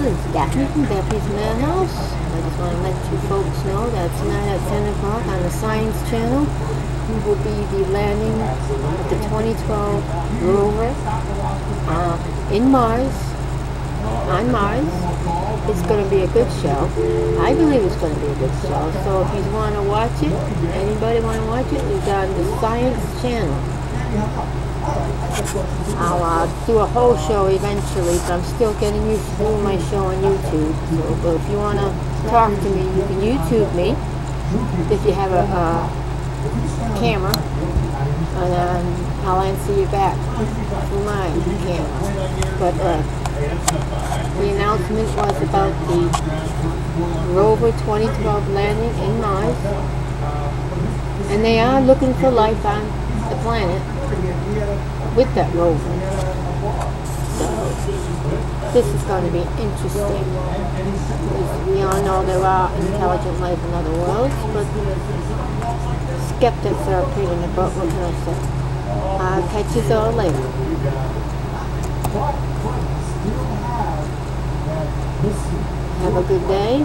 it's Daphne from Daphne's Madhouse. I just want to let you folks know that tonight at 10 o'clock on the Science Channel, we will be the landing of the 2012 rover in Mars, on Mars. It's going to be a good show. I believe it's going to be a good show. So if you want to watch it, anybody want to watch it, it's on the Science Channel. I'll do a whole show eventually, but I'm still getting used to doing my show on YouTube. So, but if you want to talk to me, you can YouTube me if you have a camera, and I'll answer you back through my camera. But the announcement was about the rover 2012 landing in Mars, and they are looking for life on the planet with that rover. So this is going to be interesting, because we all know there are intelligent life in other worlds, but skeptics are a pain in the butt. What can I say? I'll catch you all later. Have a good day.